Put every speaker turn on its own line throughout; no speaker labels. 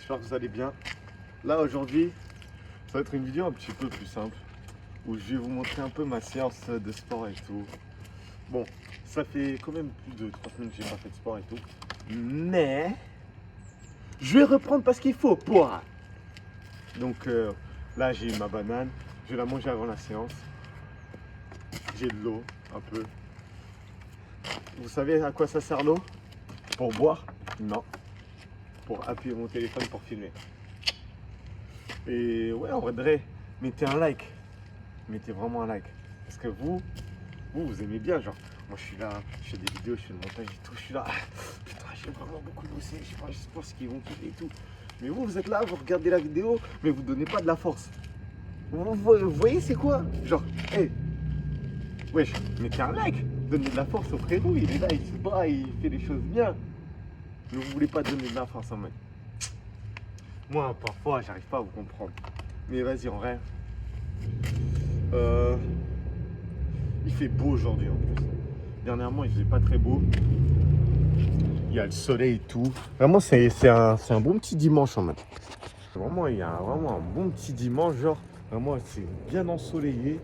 j'espère que vous allez bien. Là aujourd'hui, ça va être une vidéo un petit peu plus simple où je vais vous montrer un peu ma séance de sport et tout. Bon, ça fait quand même plus de 3 semaines que j'ai pas fait de sport et tout. Mais je vais reprendre parce qu'il faut pour. Donc là j'ai ma banane, je vais la manger avant la séance. J'ai de l'eau, un peu. Vous savez à quoi ça sert l'eau? Pour boire? Non. Pour appuyer mon téléphone pour filmer. Et ouais, en vrai, mettez un like. Mettez vraiment un like. Parce que vous aimez bien, genre. Moi je suis là, je fais des vidéos, je fais le montage et tout, je suis là. Putain, j'ai vraiment beaucoup bossé, je pense qu'ils vont kiffer et tout. Mais vous êtes là, vous regardez la vidéo, mais vous donnez pas de la force. Vous voyez c'est quoi? Genre, hey, wesh, mettez un like, donnez de la force au frérot, il est là, il se bat, il fait les choses bien. Mais vous voulez pas donner de la force en mode. Moi, parfois, j'arrive pas à vous comprendre. Mais vas-y, en vrai. Il fait beau aujourd'hui en plus. Dernièrement, il faisait pas très beau. Il y a le soleil et tout. Vraiment, c'est un bon petit dimanche en mode. Vraiment, il y a vraiment un bon petit dimanche. Genre, vraiment, c'est bien ensoleillé.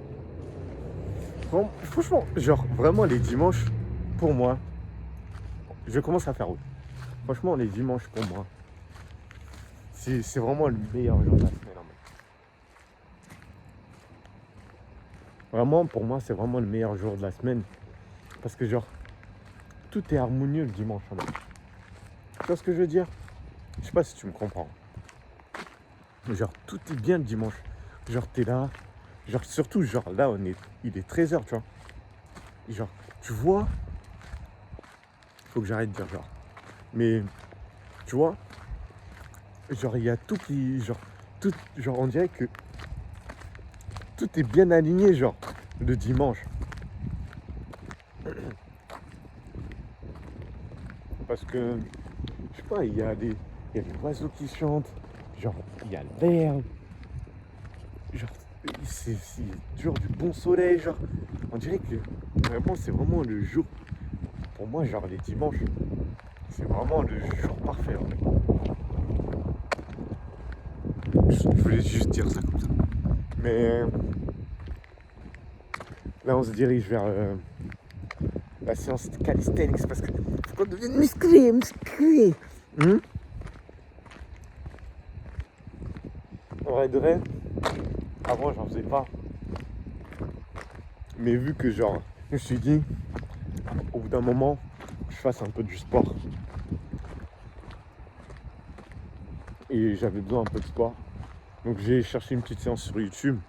Bon, franchement, genre, vraiment, les dimanches, pour moi, je commence à faire autre. Franchement, les dimanches, pour moi, c'est vraiment le meilleur jour de la semaine. Vraiment, pour moi, c'est vraiment le meilleur jour de la semaine. Parce que, genre, tout est harmonieux le dimanche. Hein. Tu vois ce que je veux dire? Je sais pas si tu me comprends. Genre, tout est bien le dimanche. Genre, t'es là. Genre, surtout, genre, là, il est 13h, tu vois. Genre, tu vois, faut que j'arrête de dire genre. Mais, tu vois, genre, il y a tout qui, genre, tout, genre, on dirait que tout est bien aligné, genre, le dimanche. Parce que, je sais pas, il y a des oiseaux qui chantent, genre, il y a l'herbe, genre, c'est toujours du bon soleil, genre, on dirait que, vraiment, c'est vraiment le jour, pour moi, genre, les dimanches, c'est vraiment le jour parfait, en fait. Je voulais juste dire ça comme ça. Mais, là, on se dirige vers la séance de calisthenics, parce que faut qu'on devienne musclé. En vrai de vrai, avant j'en faisais pas. Mais vu que genre, je me suis dit, au bout d'un moment, je fasse un peu du sport. Et j'avais besoin un peu de sport. Donc j'ai cherché une petite séance sur YouTube.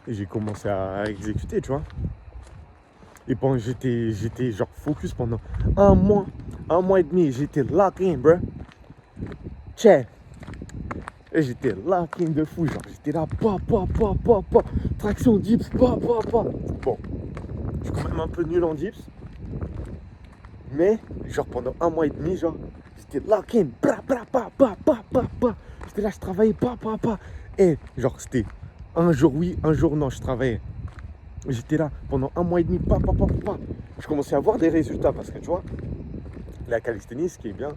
Et j'ai commencé à exécuter, tu vois. Et pendant j'étais genre focus pendant un mois et demi. J'étais lock in, bro. Check. Et j'étais lock in de fou, genre j'étais là, traction dips, Bon, je suis quand même un peu nul en dips. Mais, genre pendant un mois et demi, genre, j'étais lock in, J'étais là, je travaillais, Et, genre, c'était un jour oui, un jour non, je travaillais. J'étais là pendant un mois et demi, Je commençais à voir des résultats parce que, tu vois, la calisthénie, ce qui est bien,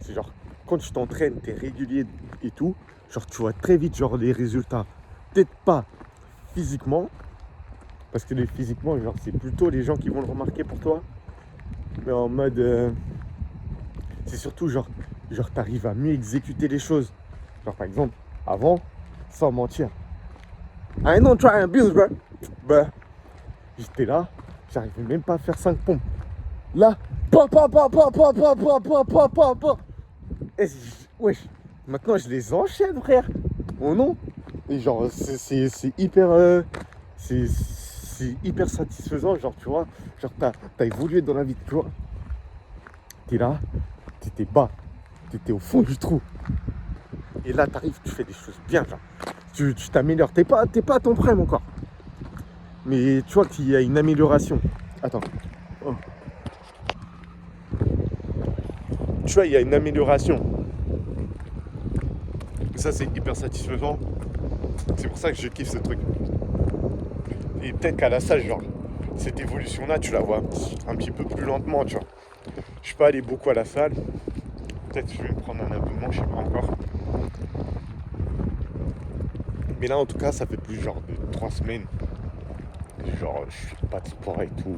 c'est genre, quand tu t'entraînes, t'es régulier et tout, genre tu vois très vite genre les résultats. Peut-être pas physiquement, parce que physiquement, genre c'est plutôt les gens qui vont le remarquer pour toi. Mais en mode, c'est surtout genre t'arrives à mieux exécuter les choses. Genre par exemple, avant, sans mentir, I don't try and abuse, bro. Bah, j'étais là, j'arrivais même pas à faire 5 pompes. Là, Et wesh, maintenant je les enchaîne, frère. Oh non. Et genre, c'est hyper, c'est hyper satisfaisant, genre, tu vois. Genre, t'as évolué dans la vie, tu vois. T'es là, t'étais bas, t'étais au fond du trou. Et là, t'arrives, tu fais des choses bien, genre. Tu t'améliores. T'es pas à ton prime encore. Mais tu vois qu'il y a une amélioration. Attends. Oh. Tu vois, il y a une amélioration. Et ça, c'est hyper satisfaisant. C'est pour ça que je kiffe ce truc. Et peut-être qu'à la salle, genre, cette évolution-là, tu la vois un petit peu plus lentement, tu vois. Je suis pas allé beaucoup à la salle. Peut-être que je vais me prendre un abonnement, je sais pas encore. Mais là, en tout cas, ça fait plus genre de 3 semaines. Genre, je fais pas de sport et tout.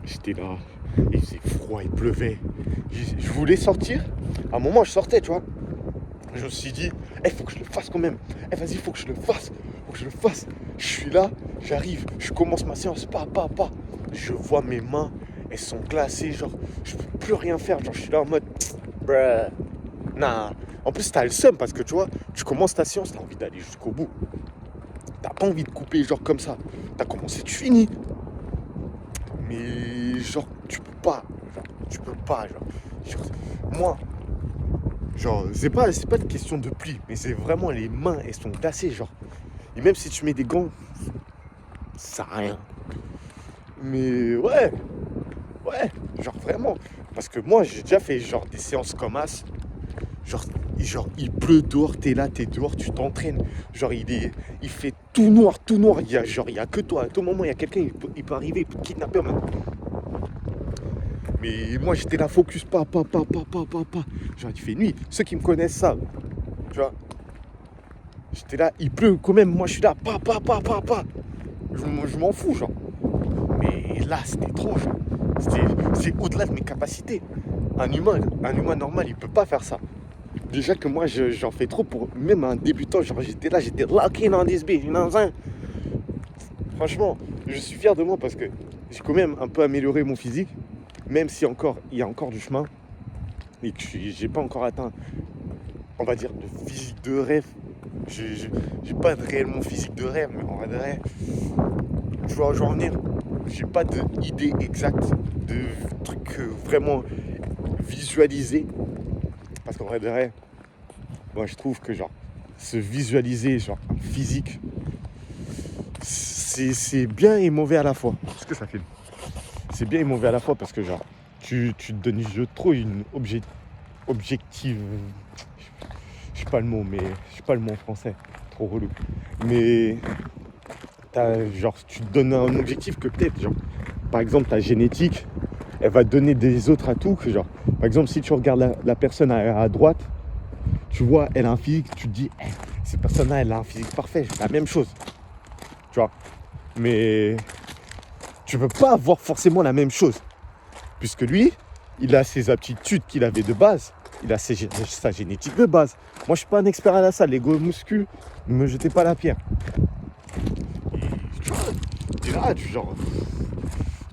J'étais là, il faisait froid, il pleuvait. Je voulais sortir. À un moment, je sortais, tu vois. Je me suis dit, faut que je le fasse quand même. Vas-y, faut que je le fasse. Faut que je le fasse. Je suis là, j'arrive, je commence ma séance, pas. Je vois mes mains, elles sont glacées, genre, je peux plus rien faire. Genre, je suis là en mode, bruh, nah. En plus, t'as le seum parce que tu vois, tu commences ta séance, t'as envie d'aller jusqu'au bout. T'as pas envie de couper, genre comme ça. T'as commencé, tu finis. Mais genre, tu peux pas. Moi, genre, c'est pas une question de pli, mais c'est vraiment les mains, elles sont glacées, genre. Et même si tu mets des gants, ça sert à rien. Mais ouais, genre vraiment. Parce que moi, j'ai déjà fait genre des séances comme as. Genre, il pleut dehors, t'es là, t'es dehors, tu t'entraînes. Genre, il fait tout noir. Il y a que toi. À tout moment, il y a quelqu'un, il peut arriver, il peut te kidnapper. Mais moi, j'étais là, focus, pas. Genre, il fait nuit. Ceux qui me connaissent savent. Tu vois, j'étais là, il pleut quand même. Moi, je suis là, pas. Je m'en fous, genre. Mais là, c'était trop, genre. C'est au-delà de mes capacités. Un humain normal, il peut pas faire ça. Déjà que moi, j'en fais trop pour même un débutant. Genre, j'étais locking on this bitch, you know what I'm saying? Franchement, je suis fier de moi parce que j'ai quand même un peu amélioré mon physique, même si il y a encore du chemin et que j'ai pas encore atteint, on va dire, de physique de rêve. J'ai pas réellement physique de rêve, mais en vrai, tu vois où je veux en venir. J'ai pas d'idée exacte, de truc vraiment visualisé. Parce qu'en vrai, moi je trouve que genre, se visualiser genre un physique, c'est bien et mauvais à la fois. Qu'est-ce que ça filme? C'est bien et mauvais à la fois parce que genre, tu te donnes trop une objective. Je sais pas le mot, mais je sais pas le mot en français. Trop relou. Mais genre, tu te donnes un objectif que peut-être, genre, par exemple, ta génétique, elle va te donner des autres atouts que genre, par exemple, si tu regardes la personne à droite, tu vois, elle a un physique, tu te dis, cette personne-là, elle a un physique parfait, la même chose, tu vois. Mais tu veux pas avoir forcément la même chose, puisque lui, il a ses aptitudes qu'il avait de base, il a sa génétique de base. Moi, je suis pas un expert à la salle, l'ego muscu, ne me jetez pas la pierre. Et tu vois, t'es là,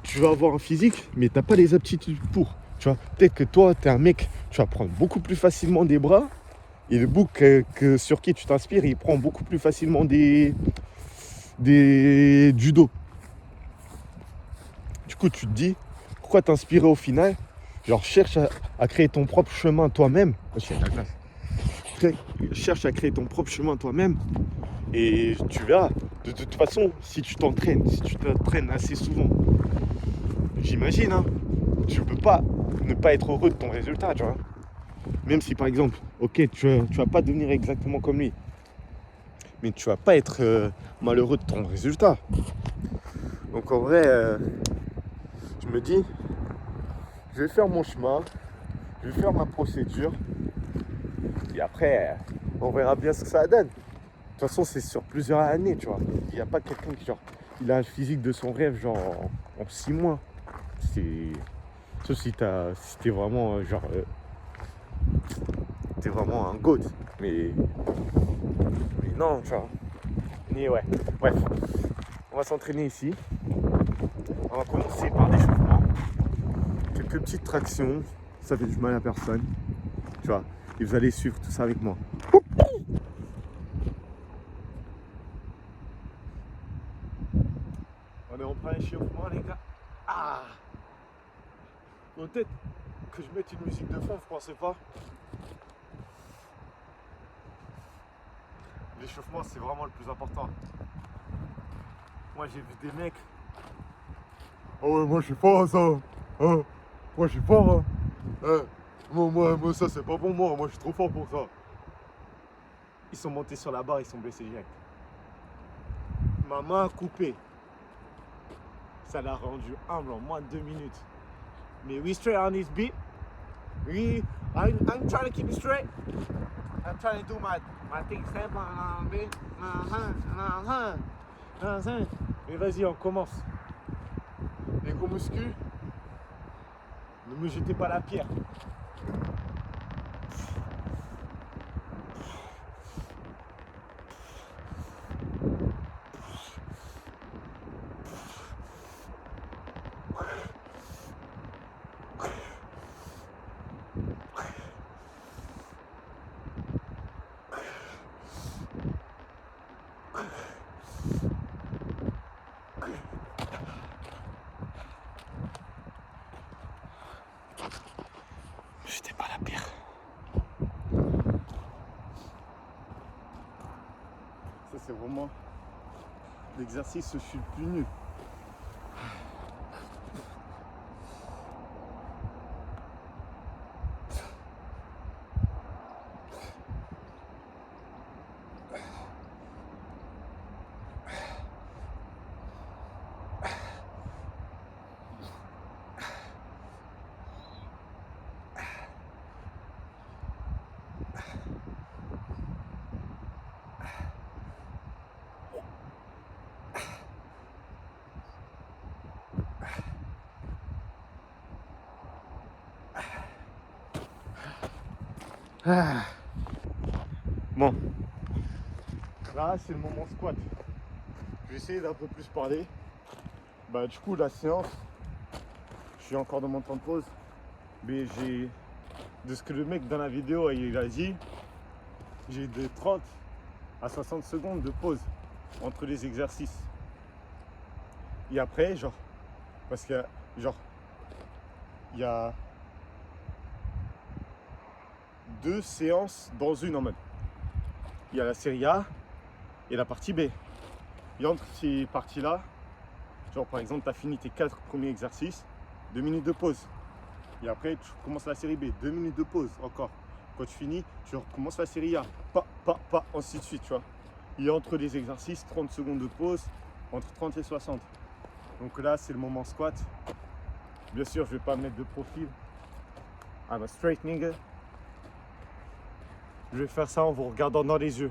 tu vas avoir un physique, mais t'as pas les aptitudes pour. Tu vois, peut-être que toi, t'es un mec, tu vas prendre beaucoup plus facilement des bras, et le bouc sur qui tu t'inspires, il prend beaucoup plus facilement du dos. Du coup, tu te dis, pourquoi t'inspirer au final? Genre, cherche à créer ton propre chemin toi-même. Cherche à créer ton propre chemin toi-même. Et tu verras. De toute façon, si tu t'entraînes assez souvent, j'imagine, hein, tu peux pas ne pas être heureux de ton résultat, tu vois. Même si par exemple, ok, tu vas pas devenir exactement comme lui, mais tu vas pas être malheureux de ton résultat. Donc en vrai, je me dis, je vais faire mon chemin, je vais faire ma procédure, et après, on verra bien ce que ça donne. De toute façon, c'est sur plusieurs années, tu vois. Il n'y a pas quelqu'un qui, genre, il a le physique de son rêve, genre, en 6 mois. Sauf si t'es vraiment, t'es vraiment un goat. Mais non, tu vois. Mais ouais, bref. On va s'entraîner ici. On va commencer par l'échauffement. Quelques petites tractions. Ça fait du mal à personne. Tu vois. Et vous allez suivre tout ça avec moi. On est en plein échauffement, les gars. Ah! Peut-être que je mette une musique de fond, vous pensez pas? L'échauffement, c'est vraiment le plus important. Moi, j'ai vu des mecs. Ah ouais, moi, je suis fort à ça. Hein? Moi, je suis fort. Hein? Hein? Moi, ça, c'est pas pour moi. Moi, je suis trop fort pour ça. Ils sont montés sur la barre, ils sont blessés direct. Ma main coupée. Ça l'a rendu humble en moins de 2 minutes. Mais we straight on this beat. We I'm trying to keep it straight. I'm trying to do my thing simple. Mais vas-y, on commence. Les gros muscles, ne me jetez pas la pierre. Jetez pas la pierre. Ça c'est vraiment l'exercice où je suis le plus nul. Ah. Bon, là c'est le moment squat. Je vais essayer d'un peu plus parler. Bah du coup la séance, je suis encore dans mon temps de pause, mais j'ai, de ce que le mec dans la vidéo il a dit, j'ai de 30 à 60 secondes de pause entre les exercices. Et après, genre, parce que genre, il y a 2 séances dans une en mode. Il y a la série A et la partie B. Et entre ces parties-là, genre par exemple, tu as fini tes 4 premiers exercices, 2 minutes de pause. Et après, tu commences la série B, 2 minutes de pause encore. Quand tu finis, tu recommences la série A, pas, ainsi de suite, tu vois. Et entre les exercices, 30 secondes de pause, entre 30 et 60. Donc là, c'est le moment squat. Bien sûr, je vais pas mettre de profil. I'm a straight nigga. Je vais faire ça en vous regardant dans les yeux.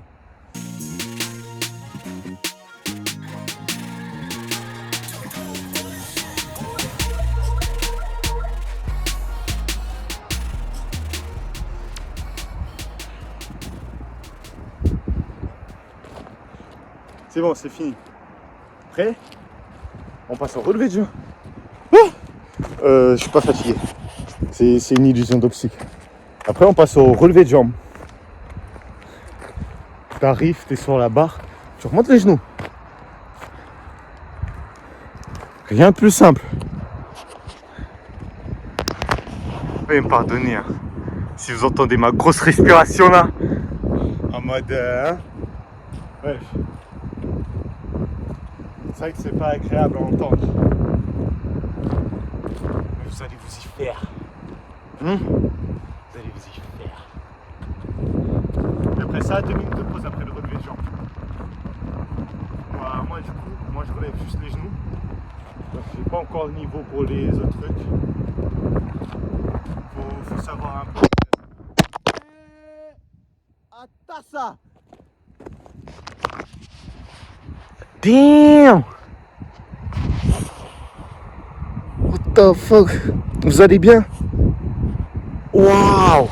C'est bon, c'est fini. Après, on passe au relevé de jambes. Je suis pas fatigué. C'est une illusion d'optique. Après, on passe au relevé de jambes. Tu arrives, tu es sur la barre, tu remontes les genoux. Rien de plus simple. Veuillez me pardonner hein, si vous entendez ma grosse respiration là. En mode... ouais. C'est vrai que c'est pas agréable à entendre. Mais vous allez vous y faire. Vous allez vous y faire. Et après ça, 2 minutes de pause après le relevé de jambes. Moi du coup, je relève juste les genoux. Donc j'ai pas encore le niveau pour les autres trucs. Faut savoir un peu. Atassa! Damn! What the fuck? Vous allez bien? Waouh!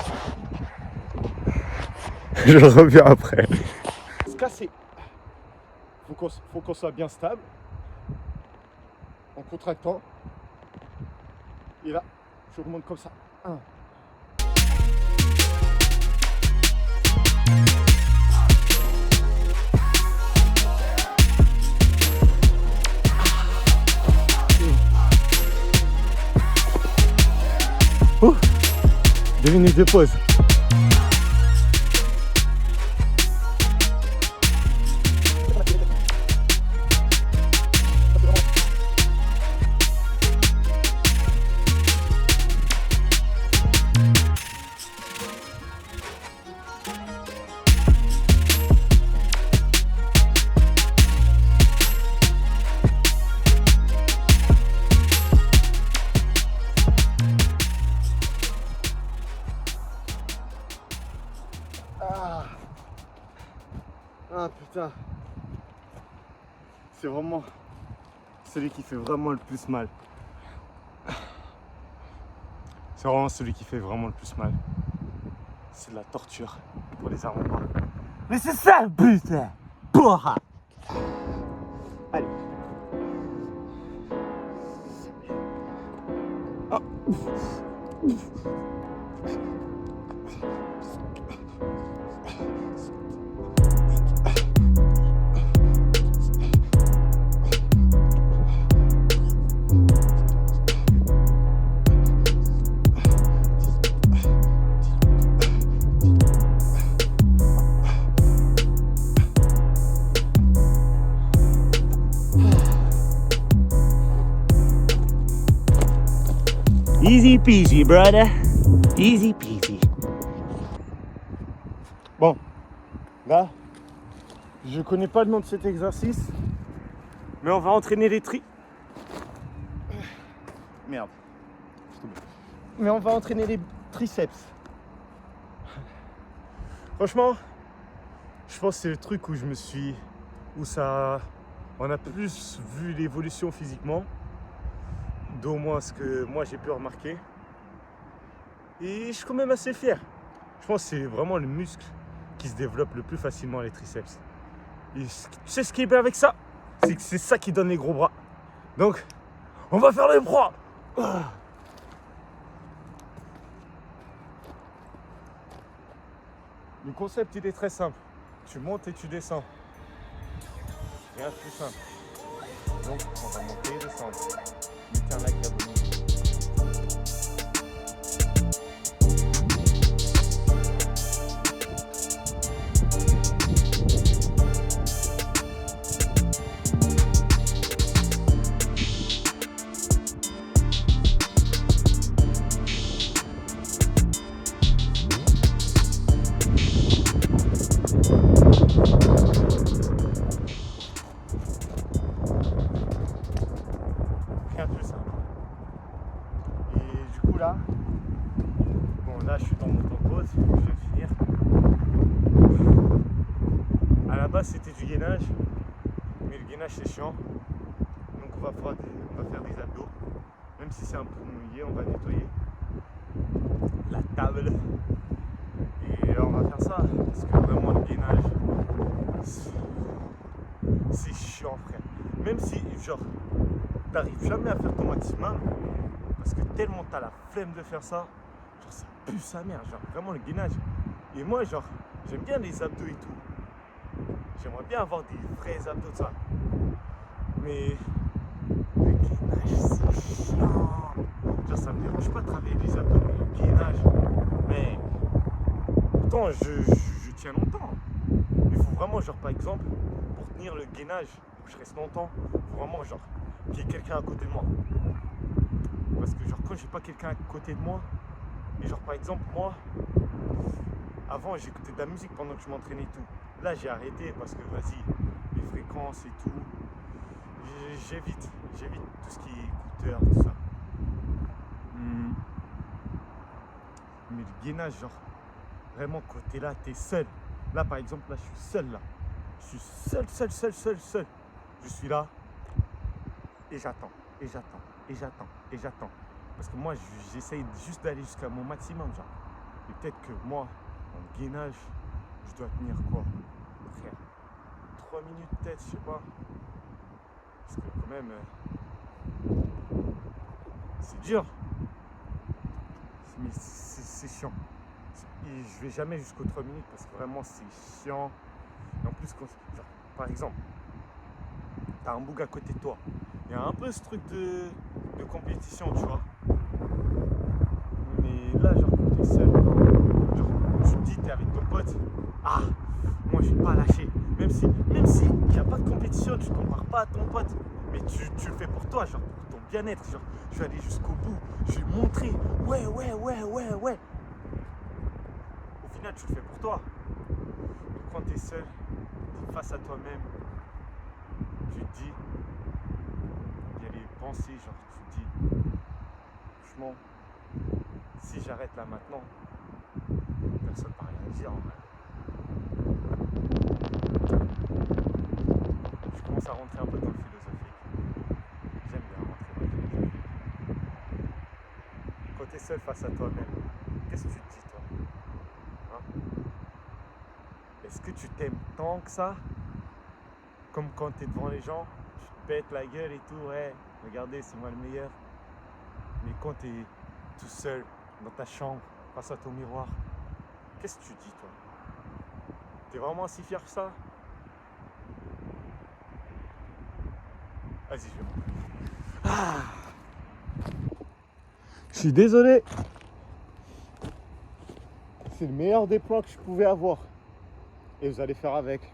Je reviens après. Se casser. Faut qu'on soit bien stable. En contractant. Et là, je remonte comme ça. 1. Ouh, 2 minutes de pause. Ah putain. C'est vraiment celui qui fait vraiment le plus mal. C'est vraiment celui qui fait vraiment le plus mal. C'est de la torture pour les avant-bras.
Mais c'est ça le but, porra.
Allez. Ah.
Easy peasy, brother. Easy peasy.
Bon, là, je connais pas le nom de cet exercice, mais on va entraîner les Merde. Mais on va entraîner les triceps. Franchement, je pense que c'est le truc où on a plus vu l'évolution physiquement, d'au moins ce que moi j'ai pu remarquer. Et je suis quand même assez fier. Je pense que c'est vraiment le muscle qui se développe le plus facilement, les triceps. Et tu sais ce qui est bien avec ça? C'est que c'est ça qui donne les gros bras. Donc, on va faire les bras. Le concept, il est très simple. Tu montes et tu descends. Rien de plus simple. Donc, on va monter et descendre. Mettez un like d'abonnement. Rien de plus simple. Et du coup là, bon là je suis dans mon temps de pause, je viens de finir. À la base c'était du gainage, mais le gainage c'est chiant. Donc on va faire des abdos. Même si c'est un peu mouillé, on va nettoyer la table. Et on va faire ça, parce que vraiment le gainage, c'est chiant frère. Même si genre t'arrives jamais à faire ton maximum, parce que tellement t'as la flemme de faire ça, genre ça pue sa mère, genre vraiment le gainage. Et moi genre, j'aime bien les abdos et tout. J'aimerais bien avoir des vrais abdos de ça. Mais le gainage c'est chiant. Genre ça me dérange pas de travailler les abdos, mais le gainage. Mais pourtant je tiens longtemps. Il faut vraiment genre par exemple, pour tenir le gainage, pour que je reste longtemps, il faut vraiment genre qu'il y ait quelqu'un à côté de moi. Parce que genre quand j'ai pas quelqu'un à côté de moi, et genre par exemple moi, avant j'écoutais de la musique pendant que je m'entraînais et tout. Là j'ai arrêté parce que vas-y, les fréquences et tout, j'évite tout ce qui est écouteurs, tout ça. Mais le gainage, genre vraiment quand t'es là, t'es seul. Là par exemple, là je suis seul là. Je suis seul. Je suis là et j'attends, et j'attends, et j'attends, et j'attends. Parce que moi j'essaye juste d'aller jusqu'à mon maximum genre. Et peut-être que moi, en gainage, je dois tenir quoi, frère, 3 minutes peut-être, je sais pas. Parce que quand même, c'est dur. Mais c'est chiant. Et je vais jamais jusqu'aux 3 minutes parce que vraiment c'est chiant. Et en plus, genre, par exemple, t'as un boug à côté de toi. Il y a un peu ce truc de compétition, tu vois. Mais là, genre, quand t'es seul, genre, tu te dis, t'es avec ton pote, ah, moi je vais pas lâcher. Même si il n'y a pas de compétition, tu ne compares pas à ton pote, mais tu le fais pour toi, genre, pour ton bien-être. Genre, je vais aller jusqu'au bout, je vais montrer, ouais. Au final, tu le fais pour toi. Mais quand t'es seul, t'es face à toi-même, tu te dis, il y a les pensées, genre, tu te dis, franchement, si j'arrête là maintenant, personne ne va rien dire en vrai. seul face à toi-même, qu'est-ce que tu te dis, toi? Hein? Est-ce que tu t'aimes tant que ça? Comme quand tu es devant les gens, tu te pètes la gueule et tout, ouais, regardez, c'est moi le meilleur. Mais quand tu es tout seul, dans ta chambre, face à ton miroir, qu'est-ce que tu dis, toi? T'es vraiment si fier que ça? Vas-y, je vais monter. Ah, je suis désolé. C'est le meilleur des plans que je pouvais avoir. Et vous allez faire avec.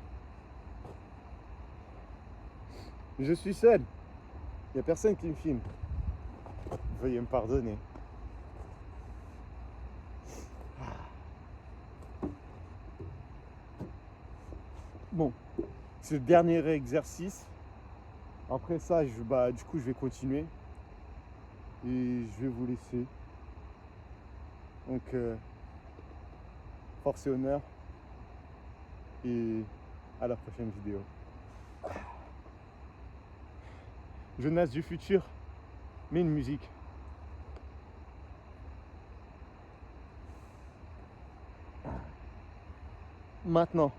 Je suis seul. Il n'y a personne qui me filme. Veuillez me pardonner. Bon, c'est le dernier exercice. Après ça, du coup, je vais continuer. Et je vais vous laisser. Donc, force et honneur. Et à la prochaine vidéo. Jonas du futur, mets une musique. Maintenant.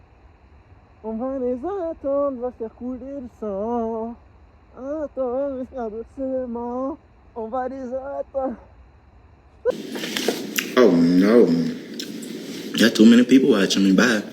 On va les attendre, va faire couler le sang. Attends, regarde doucement. On va les attendre.
Oh no. Got too many people watching me. Bye.